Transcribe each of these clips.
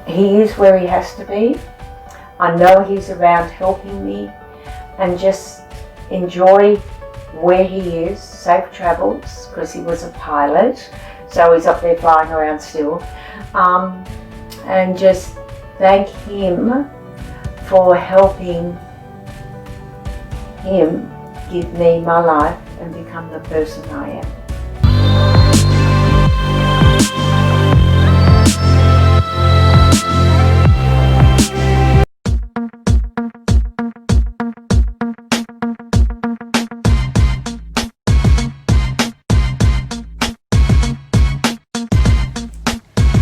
he is where he has to be. I know he's around helping me, and just enjoy where he is. Safe travels, because he was a pilot, so he's up there flying around still. And just thank him for helping him give me my life and become the person I am.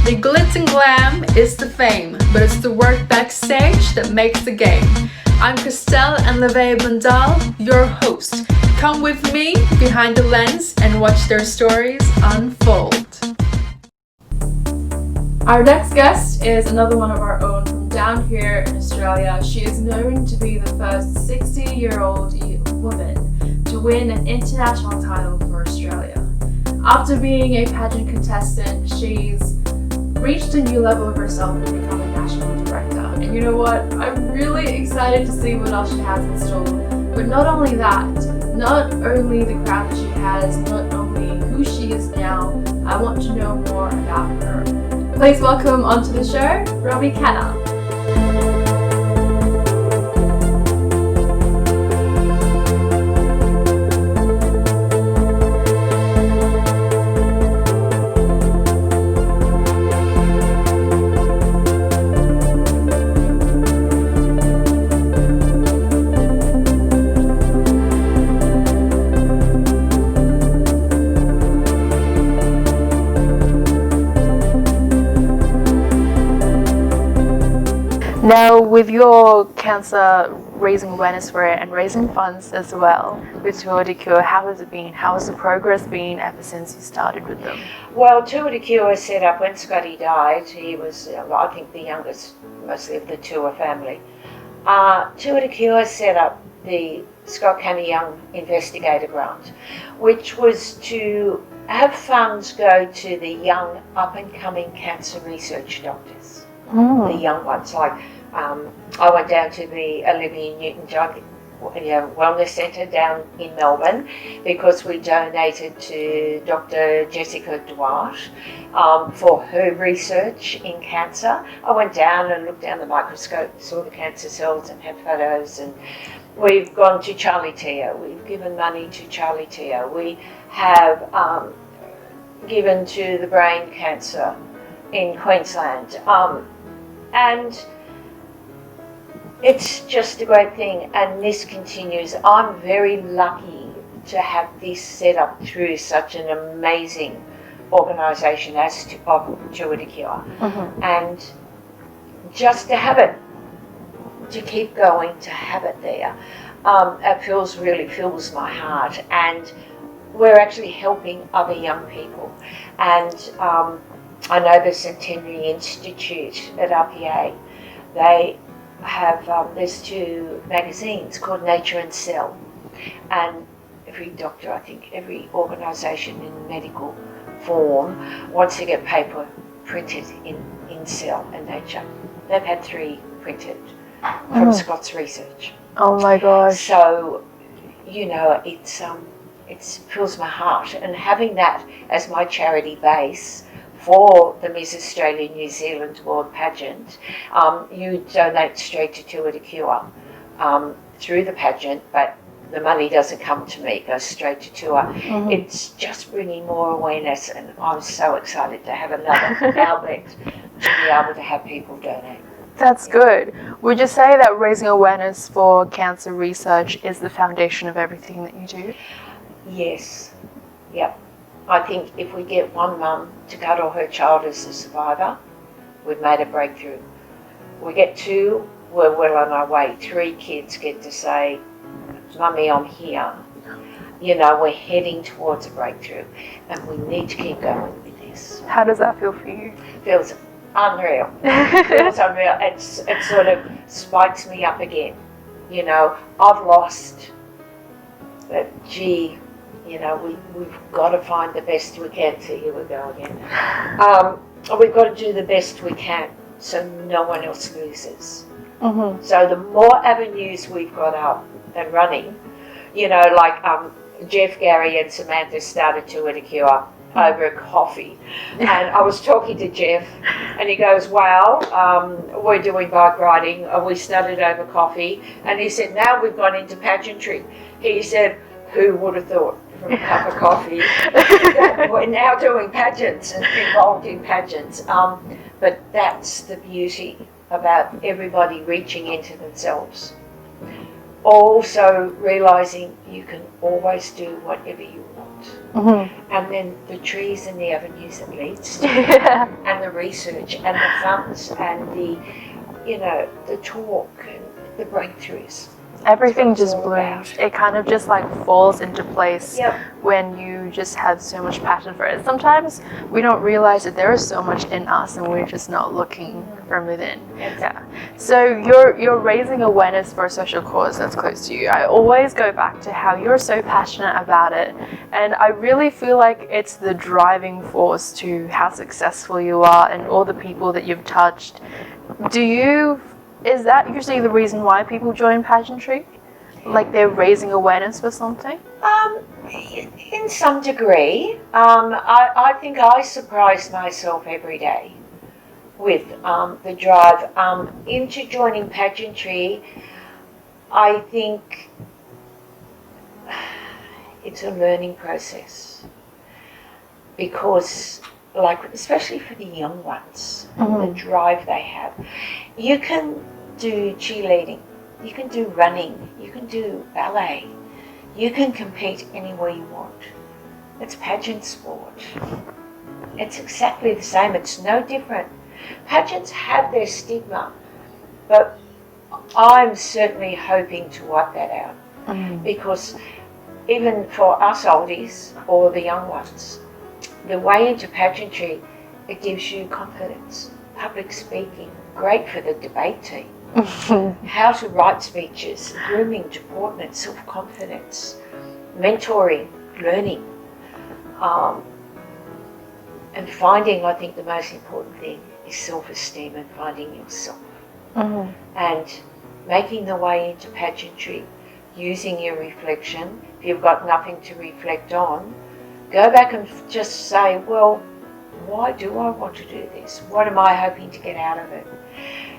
The glitz and glam is the fame, but it's the work backstage that makes the game. I'm Crystel and Levay Bundal, your host. Come with me behind the lens and watch their stories unfold. Our next guest is another one of our own from down here in Australia. She is known to be the first 60-year-old woman to win an international title for Australia. After being a pageant contestant, she's reached a new level of herself and become a national director. And you know what? I'm really excited to see what else she has in store. But not only that, not only the craft that she has, not only who she is now, I want to know more about her. Please welcome onto the show, Robbie Canner. Now, with your cancer raising awareness for it and raising funds as well with Tour de Cure, how has it been? How has the progress been ever since you started with them? Well, Tour de Cure was set up when Scotty died. He was, I think, the youngest, mostly of the Tour family. Tour de Cure set up the Scott Canner Young Investigator Grant, which was to have funds go to the young, up-and-coming cancer research doctors. The young ones, like I went down to the Olivia Newton-John Wellness Centre down in Melbourne because we donated to Dr. Jessica Duarte for her research in cancer. I went down and looked down the microscope, saw the cancer cells and had photos, and we've gone to Charlie Teo. We've given money to Charlie Teo. We have given to the brain cancer in Queensland. And it's just a great thing, and this continues. I'm very lucky to have this set up through such an amazing organisation as Tour de Cure. And just to have it, to keep going, to have it there, it really fills my heart. And we're actually helping other young people. And I know the Centenary Institute at RPA, they have, there's two magazines called Nature and Cell, and every doctor, I think every organisation in medical form wants to get paper printed in Cell and Nature. They've had 3 printed from Scott's research. Oh my gosh. So, you know, it fills my heart, and having that as my charity base for the Miss Australia New Zealand World Pageant, you donate straight to Tour de Cure through the pageant, but the money doesn't come to me, it goes straight to Tour. It's just bringing more awareness, and I'm so excited to have another outlet to be able to have people donate. That's good. Would you say that raising awareness for cancer research is the foundation of everything that you do? Yes. Yep. I think if we get one mum to cut off her child as a survivor, we've made a breakthrough. We get 2, we're well on our way. 3 kids get to say, Mummy, I'm here. You know, we're heading towards a breakthrough, and we need to keep going with this. How does that feel for you? Feels unreal. Feels unreal. It sort of spikes me up again. You know, I've lost, but gee, you know, we've got to find the best we can. See, here we go again. We've got to do the best we can so no one else loses. Mm-hmm. So the more avenues we've got up and running, you know, like Jeff, Gary and Samantha started Two at a Cure over coffee. And I was talking to Jeff and he goes, wow, we're doing bike riding. We started over coffee. And he said, now we've gone into pageantry. He said, who would have thought from a cup of coffee that we're now doing pageants and involved in pageants. But that's the beauty about everybody reaching into themselves. Also realising you can always do whatever you want. Mm-hmm. And then the trees and the avenues it leads to, and the research and the funds and the, you know, the talk and the breakthroughs. Everything just blooms. It kind of just like falls into place when you just have so much passion for it. Sometimes we don't realize that there is so much in us and we're just not looking from within. Yeah. So you're raising awareness for a social cause that's close to you. I always go back to how you're so passionate about it, and I really feel like it's the driving force to how successful you are and all the people that you've touched. Is that usually the reason why people join pageantry? Like they're raising awareness for something? In some degree. I think I surprise myself every day with the drive into joining pageantry. I think it's a learning process because, like, especially for the young ones, the drive they have. You can do cheerleading, you can do running, you can do ballet, you can compete anywhere you want. It's pageant sport. It's exactly the same, it's no different. Pageants have their stigma, but I'm certainly hoping to wipe that out because even for us oldies or the young ones, the way into pageantry, it gives you confidence, public speaking, great for the debate team, how to write speeches, grooming, deportment, self-confidence, mentoring, learning, and finding, I think the most important thing is self-esteem and finding yourself. And making the way into pageantry, using your reflection. If you've got nothing to reflect on, go back and just say, well, why do I want to do this? What am I hoping to get out of it?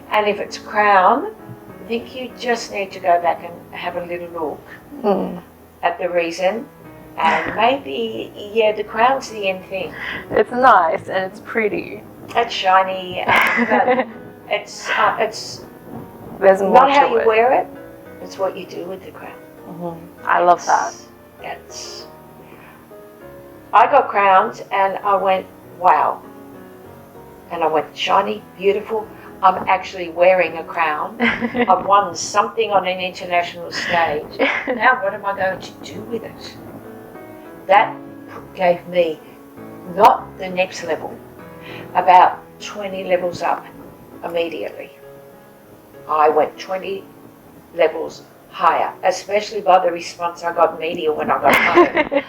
And if it's crown, I think you just need to go back and have a little look at the reason. And maybe, the crown's the end thing. It's nice and it's pretty. It's shiny, but it's There's more not how to you it. wear it, it's what you do with the crown. I love that. I got crowned and I went, wow. And I went, shiny, beautiful. I'm actually wearing a crown. I've won something on an international stage. Now what am I going to do with it? That gave me not the next level, about 20 levels up immediately. I went 20 levels higher, especially by the response I got media when I got home.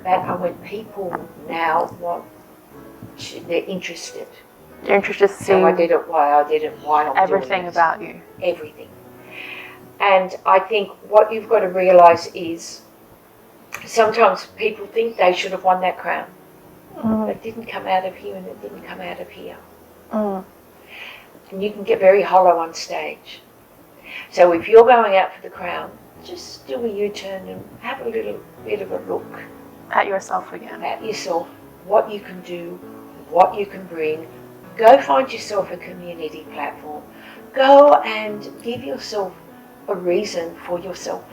That I went, people now want, they're interested. You're interested to see So I did it, why I did it, why I'm everything doing it. about you. Everything. And I think what you've got to realise is sometimes people think they should have won that crown. It didn't come out of here and it didn't come out of here. And you can get very hollow on stage. So if you're going out for the crown, just do a U-turn and have a little bit of a look At yourself again. at yourself, what you can do, what you can bring. Go find yourself a community platform. Go and give yourself a reason for yourself.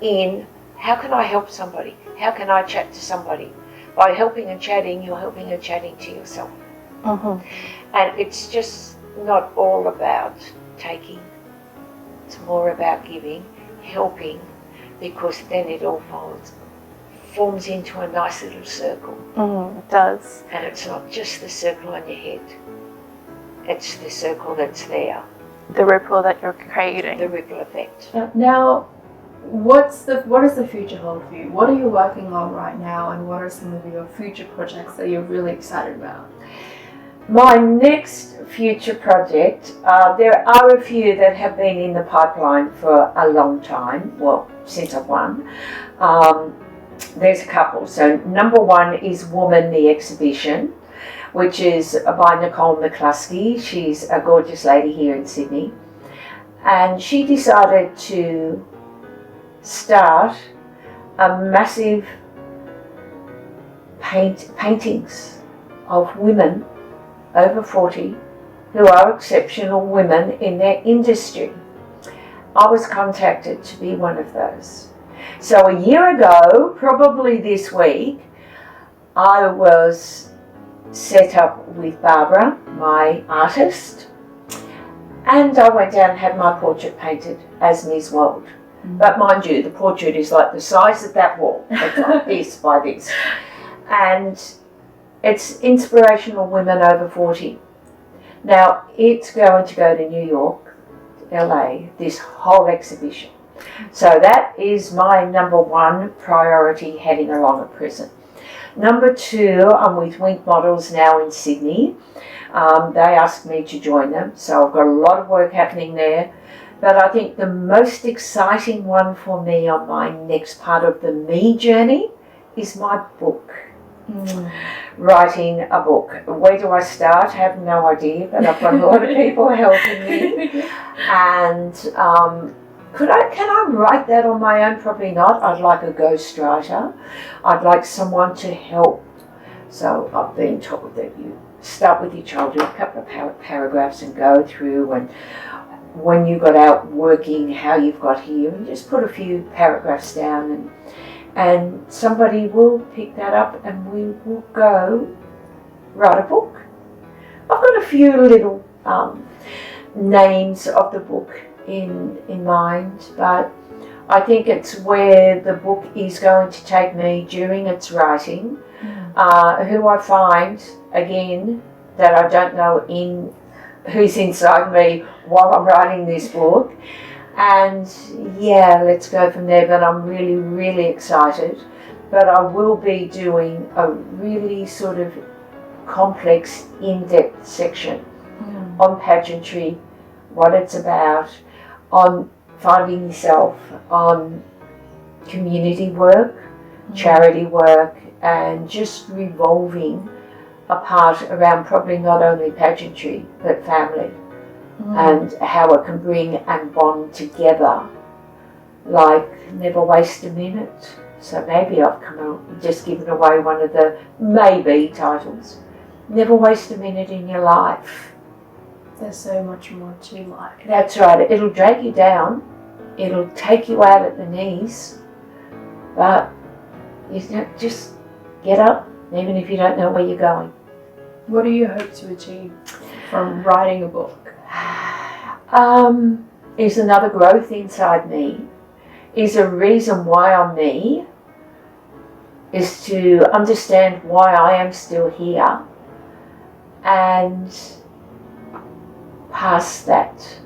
In how can I help somebody? How can I chat to somebody? By helping and chatting, you're helping and chatting to yourself. And it's just not all about taking. It's more about giving, helping, because then it all forms into a nice little circle. It does. And it's not just the circle on your head. It's the circle that's there. The ripple that you're creating. The ripple effect. Now, what does the future hold for you? What are you working on right now, and what are some of your future projects that you're really excited about? My next future project, there are a few that have been in the pipeline for a long time, well, since I've won. There's a couple. So number one is Woman, the exhibition, which is by Nicole McCluskey. She's a gorgeous lady here in Sydney. And she decided to start a massive paintings of women over 40 who are exceptional women in their industry. I was contacted to be one of those. So a year ago, probably this week, I was set up with Barbara, my artist, and I went down and had my portrait painted as Ms. World. But mind you, the portrait is like the size of that wall. It's like this by this. And it's inspirational women over 40. Now, it's going to go to New York, LA, this whole exhibition. So that is my number one priority heading along at present. Number two, I'm with Wink Models now in Sydney. They asked me to join them, so I've got a lot of work happening there. But I think the most exciting one for me on my next part of the me journey is my book. Writing a book. Where do I start? I have no idea, but I've got a lot of people helping me. And can I write that on my own? Probably not. I'd like a ghostwriter. I'd like someone to help. So I've been told that you start with your child, do a couple of paragraphs and go through, and when you got out working, how you've got here, and just put a few paragraphs down, and somebody will pick that up and we will go write a book. I've got a few little names of the book in mind, but I think it's where the book is going to take me during its writing. Who I find, again, that I don't know who's inside me while I'm writing this book. And yeah, let's go from there. But I'm really, really excited. But I will be doing a really sort of complex, in-depth section on pageantry, what it's about, on finding yourself, on community work, charity work, and just revolving a part around probably not only pageantry but family. And how it can bring and bond together, like never waste a minute. So maybe I've just given away one of the maybe titles. Never waste a minute in your life. There's so much more to life. That's right. It'll drag you down. It'll take you out at the knees. But you just get up, even if you don't know where you're going. What do you hope to achieve from writing a book? Is another growth inside me, is a reason why I'm me, is to understand why I am still here and pass that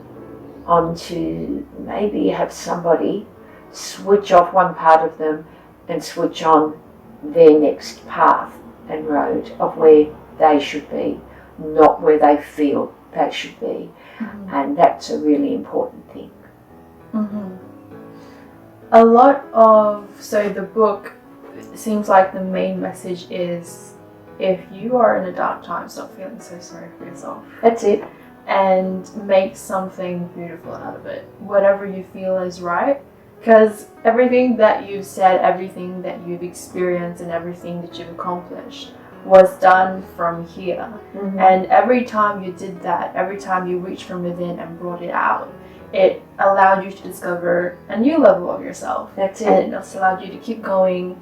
on to maybe have somebody switch off one part of them and switch on their next path and road of where they should be, not where they feel they should be. And that's a really important thing. A lot of, so the book seems like the main message is, if you are in a dark time, stop feeling so sorry for yourself. That's it. And make something beautiful out of it. Whatever you feel is right. Because everything that you've said, everything that you've experienced, and everything that you've accomplished was done from here. And every time you did that, every time you reached from within and brought it out, it allowed you to discover a new level of yourself. That's it. And it also allowed you to keep going.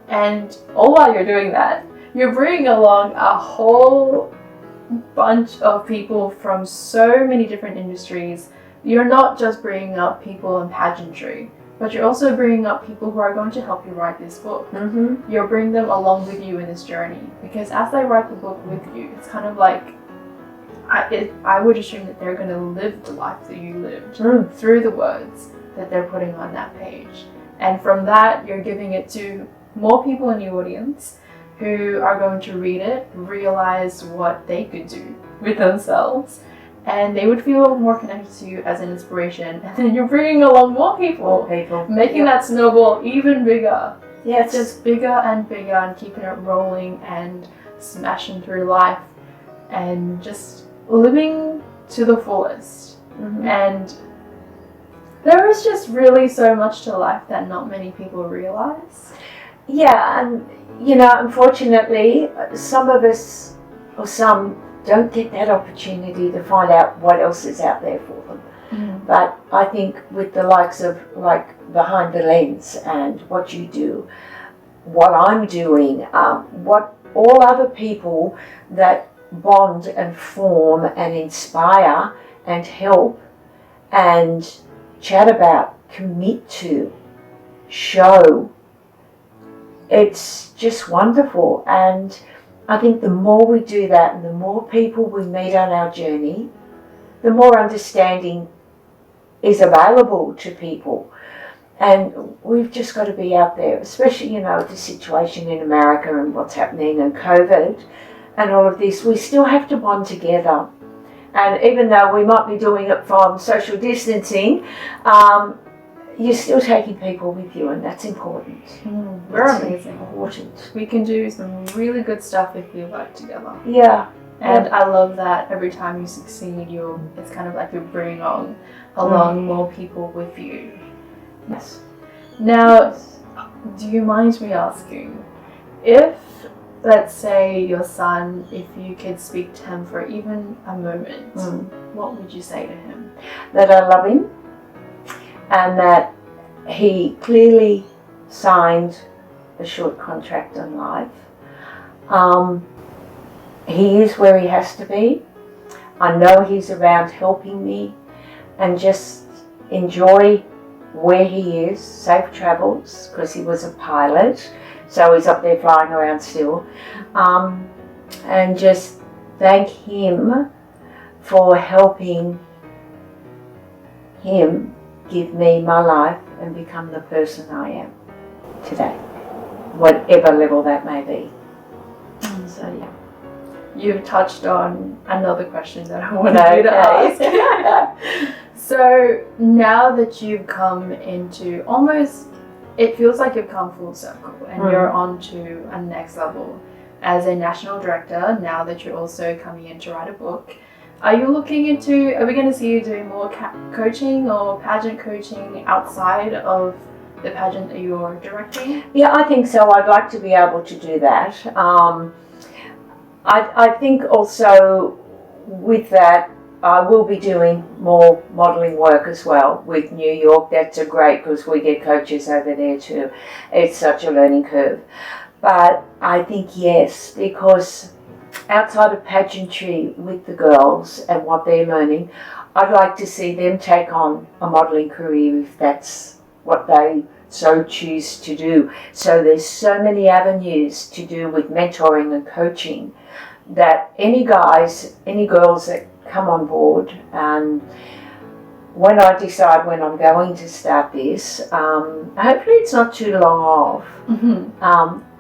And all while you're doing that, you're bringing along a whole bunch of people from so many different industries. You're not just bringing up people in pageantry, but you're also bringing up people who are going to help you write this book. You're bringing them along with you in this journey, because as they write the book with you, it's kind of like, I would assume that they're going to live the life that you lived through the words that they're putting on that page. And from that, you're giving it to more people in the audience who are going to read it realize what they could do with themselves, and they would feel more connected to you as an inspiration, and then you're bringing along more people, making that snowball even bigger. Yeah, it's just bigger and bigger, and keeping it rolling and smashing through life and just living to the fullest. And there is just really so much to life that not many people realize. Yeah, and unfortunately, some of us, or some, don't get that opportunity to find out what else is out there for them. But I think with the likes of Behind the Lens and what you do, what I'm doing, what all other people that bond and form and inspire and help and chat about, commit to, show, it's just wonderful. And I think the more we do that and the more people we meet on our journey, the more understanding is available to people. And we've just got to be out there, especially, the situation in America and what's happening and COVID and all of this. We still have to bond together. And even though we might be doing it from social distancing, you're still taking people with you, and that's important. We're amazing. Important. We can do some really good stuff if we work together. Yeah. And I love that every time you succeed, it's kind of like you're bringing along more people with you. Yes. Now, do you mind me asking, if, let's say, your son, if you could speak to him for even a moment, what would you say to him? That I love him, and that he clearly signed a short contract on life. He is where he has to be. I know he's around helping me, and just enjoy where he is, safe travels, because he was a pilot, so he's up there flying around still, and just thank him for helping him give me my life and become the person I am today, whatever level that may be. So yeah. You've touched on another question that I wanted you to ask. So now that you've come into it feels like you've come full circle and you're on to a next level as a national director, now that you're also coming in to write a book. Are we going to see you doing more coaching or pageant coaching outside of the pageant that you're directing? Yeah, I think so. I'd like to be able to do that. I think also with that, I will be doing more modelling work as well with New York. That's great because we get coaches over there too. It's such a learning curve. But I think yes, because outside of pageantry with the girls and what they're learning, I'd like to see them take on a modelling career if that's what they so choose to do. So there's so many avenues to do with mentoring and coaching that any guys, any girls that come on board, and when I decide when I'm going to start this, hopefully it's not too long off,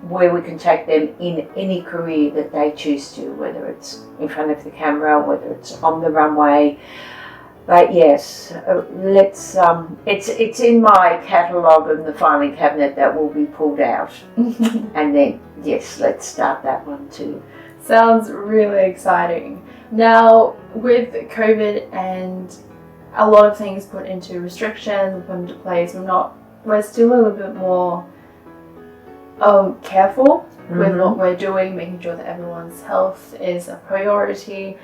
where we can take them in any career that they choose to, whether it's in front of the camera, whether it's on the runway. But yes, it's in my catalogue in the filing cabinet that will be pulled out. And then, yes, let's start that one too. Sounds really exciting. Now, with COVID and a lot of things put into restrictions, put into place, we're still a little bit more careful with what we're doing, making sure that everyone's health is a priority.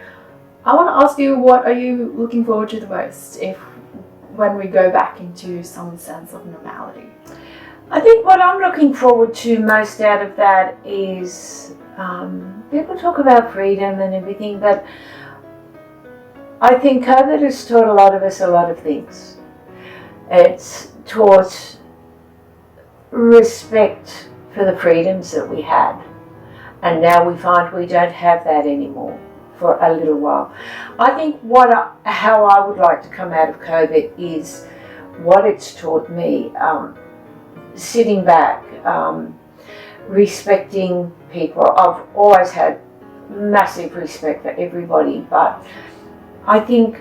I want to ask you, what are you looking forward to the most when we go back into some sense of normality? I think what I'm looking forward to most out of that is people talk about freedom and everything, but I think COVID has taught a lot of us a lot of things. It's taught respect for the freedoms that we had, and now we find we don't have that anymore for a little while. I think how I would like to come out of COVID is what it's taught me, sitting back, respecting people. I've always had massive respect for everybody, but I think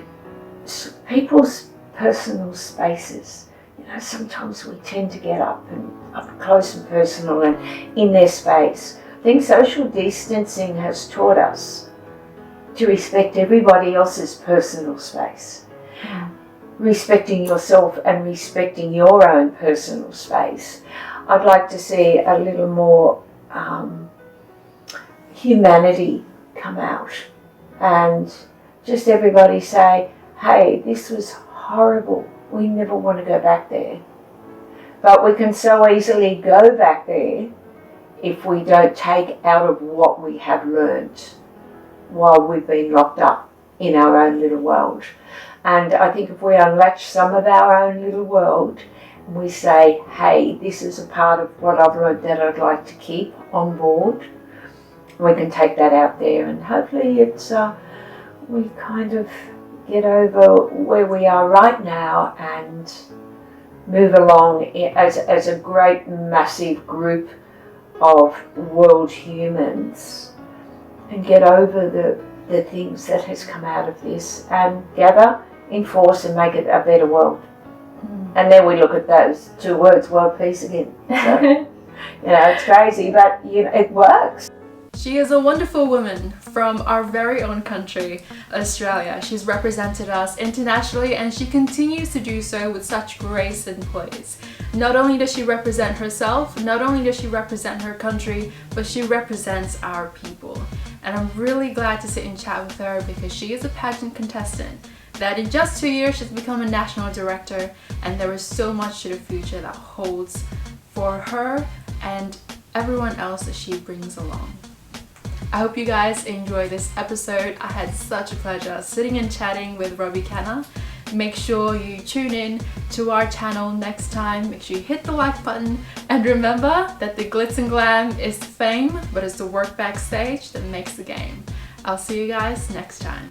people's personal spaces, you know, sometimes we tend to get up close and personal and in their space. I think social distancing has taught us to respect everybody else's personal space. Respecting yourself and respecting your own personal space. I'd like to see a little more humanity come out and just everybody say, hey, this was horrible. We never want to go back there. But we can so easily go back there if we don't take out of what we have learned while we've been locked up in our own little world. And I think if we unlatch some of our own little world and we say, hey, this is a part of what I've learned that I'd like to keep on board, we can take that out there, and hopefully it's we kind of get over where we are right now and move along as a great massive group of world humans and get over the things that has come out of this and gather in force and make it a better world. And then we look at those two words, world peace, again. So, you know, it's crazy, but you know, it works. She is a wonderful woman from our very own country, Australia. She's represented us internationally and she continues to do so with such grace and poise. Not only does she represent herself, not only does she represent her country, but she represents our people. And I'm really glad to sit and chat with her because she is a pageant contestant that in just 2 years she's become a national director, and there is so much to the future that holds for her and everyone else that she brings along. I hope you guys enjoyed this episode. I had such a pleasure sitting and chatting with Robbie Canner. Make sure you tune in to our channel next time. Make sure you hit the like button, and remember that the glitz and glam is fame, but it's the work backstage that makes the game. I'll see you guys next time.